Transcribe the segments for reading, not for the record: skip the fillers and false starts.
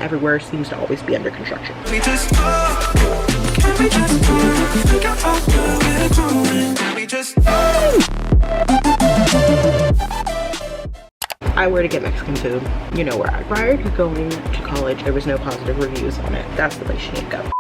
everywhere seems to always be under construction. I were to get Mexican food, you know where prior to going to college, there was no positive reviews on it. That's the place you need to go.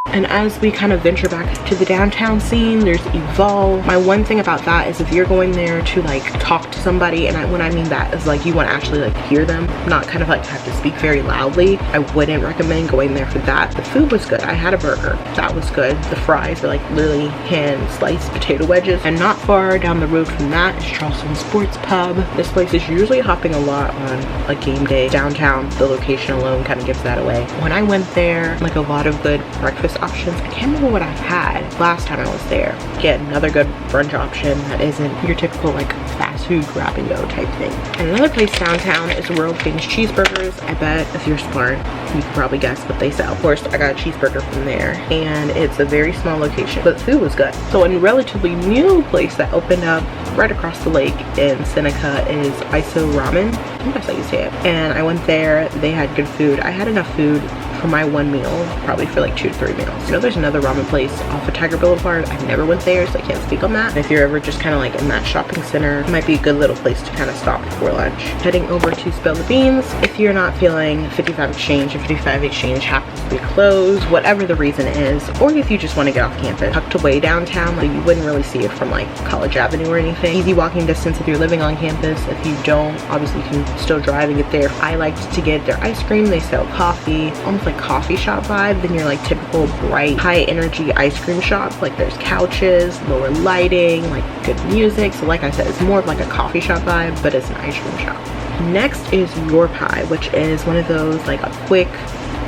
And as we kind of venture back to the downtown scene, there's Evolve. My one thing about that is if you're going there to like talk to somebody, and when I mean that is like you want to actually like hear them, not kind of like have to speak very loudly, I wouldn't recommend going there for that. The food was good. I had a burger. That was good. The fries are like literally hand sliced potato wedges. And not far down the road from that is Charleston Sports Pub. This place is usually hopping a lot on a game day. Downtown, the location alone kind of gives that away. When I went there, like a lot of good breakfast options. I can't remember what I had last time I was there. Get another good brunch option that isn't your typical like fast food grab and go type thing. And another place downtown is World Famous Cheeseburgers. I bet if you're smart, you can probably guess what they sell. Of course, I got a cheeseburger from there, and it's a very small location, but the food was good. So a relatively new place that opened up right across the lake in Seneca is ISO Ramen. I think that's how you say it. And I went there. They had good food. I had enough food for my one meal, probably for like 2 to 3 meals. You know, there's another ramen place off of Tiger Boulevard. I never went there, so I can't speak on that. And if you're ever just kind of like in that shopping center, it might be a good little place to kind of stop before lunch. Heading over to Spill the Beans. If you're not feeling 55 Exchange, if 55 Exchange happens to be closed, whatever the reason is, or if you just want to get off campus, tucked away downtown, like you wouldn't really see it from like College Avenue or anything. Easy walking distance if you're living on campus. If you don't, obviously you can still drive and get there. I liked to get their ice cream. They sell coffee, almost like coffee shop vibe than your like typical bright high energy ice cream shop. Like there's couches, lower lighting, like good music. So like I said, it's more of like a coffee shop vibe, but it's an ice cream shop. Next is Your Pie, which is one of those like a quick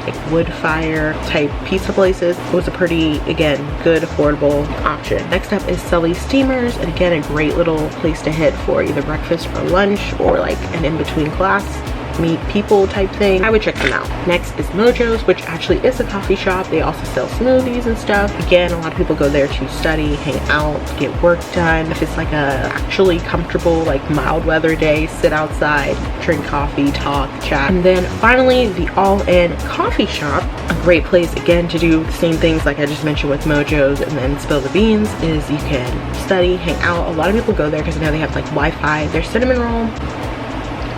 like wood fire type pizza places. It was a pretty, again, good affordable option. Next up is Sully's Steamers, and again a great little place to hit for either breakfast or lunch or like an in-between class meet people type thing. I would check them out. Next is Mojo's, which actually is a coffee shop. They also sell smoothies and stuff. Again, a lot of people go there to study, hang out, get work done. If it's like a actually comfortable like mild weather day, sit outside, drink coffee, talk, chat. And then finally the All-In Coffee Shop, a great place again to do the same things like I just mentioned with Mojo's and then Spill the Beans, is you can study, hang out. A lot of people go there because I know they have like Wi-Fi. Their cinnamon roll,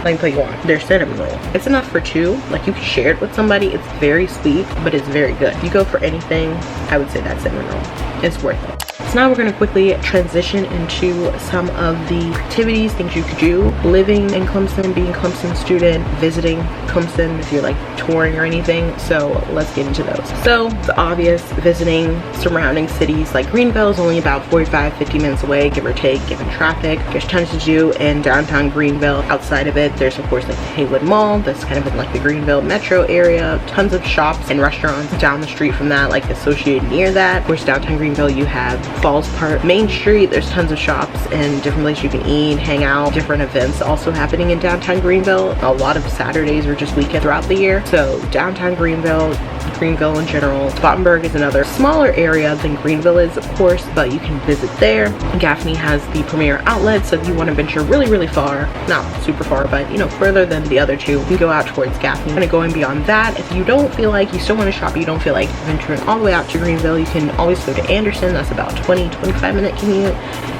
let me tell you what, their cinnamon roll, it's enough for 2. Like you can share it with somebody. It's very sweet, but it's very good. If you go for anything, I would say that cinnamon roll is worth it. So now we're going to quickly transition into some of the activities, things you could do living in Clemson, being a Clemson student, visiting Clemson if you're like touring or anything. So let's get into those. So the obvious, visiting surrounding cities. Like Greenville is only about 45-50 minutes away, give or take, given traffic. There's tons to do in downtown Greenville. Outside of it, there's of course like the Haywood Mall that's kind of in like the Greenville metro area. Tons of shops and restaurants down the street from that, like associated near that. Of course, downtown Greenville you have Falls Park, Main Street. There's tons of shops and different places you can eat, hang out, different events also happening in downtown Greenville. A lot of Saturdays or just weekends throughout the year. So downtown Greenville in general. Spartanburg is another smaller area than Greenville is, of course, but you can visit there. Gaffney has the premier outlet, so if you want to venture really far, not super far, but you know, further than the other 2, you can go out towards Gaffney. And going beyond that, if you don't feel like you still want to shop, you don't feel like venturing all the way out to Greenville, you can always go to Anderson. That's about 20-25 minute commute.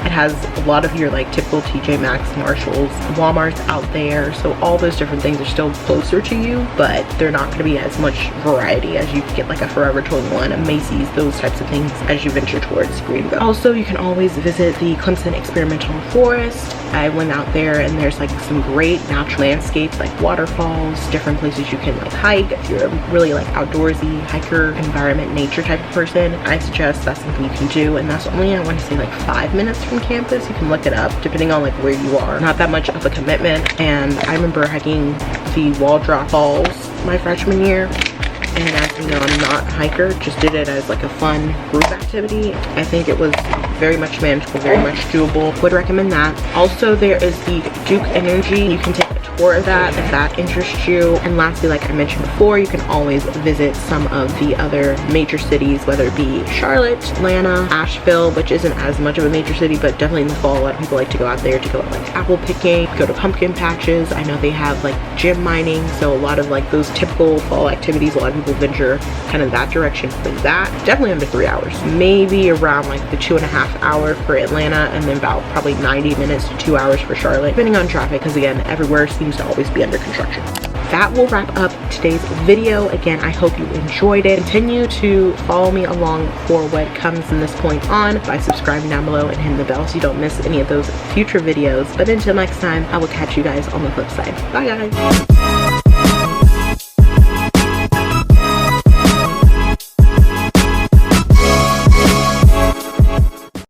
It has a lot of your like typical TJ Maxx, Marshalls, Walmart's out there, so all those different things are still closer to you, but they're not going to be as much variety as you get like a Forever 21, a Macy's, those types of things as you venture towards Greenville. Also, you can always visit the Clemson Experimental Forest. I went out there and there's like some great natural landscapes like waterfalls, different places you can like hike. If you're a really like outdoorsy hiker, environment, nature type of person, I suggest that's something you can do. And that's only, I want to say, like 5 minutes from campus. You can look it up depending on like where you are. Not that much of a commitment. And I remember hiking the Waldrop Falls my freshman year. And as you know, I'm not a hiker, just did it as like a fun group activity. I think it was very much manageable, very much doable. Would recommend that. Also, there is the Duke Energy. You can take a for that if that interests you. And lastly, like I mentioned before, you can always visit some of the other major cities, whether it be Charlotte, Atlanta, Asheville, which isn't as much of a major city, but definitely in the fall a lot of people like to go out there to go like apple picking, go to pumpkin patches. I know they have like gem mining, so a lot of like those typical fall activities. A lot of people venture kind of that direction for that. Definitely under 3 hours, maybe around like the 2.5 hour for Atlanta, and then about probably 90 minutes to 2 hours for Charlotte, depending on traffic, because again, everywhere seems to always be under construction. That will wrap up today's video. Again, I hope you enjoyed it. Continue to follow me along for what comes from this point on by subscribing down below and hitting the bell so you don't miss any of those future videos. But until next time, I will catch you guys on the flip side. Bye guys.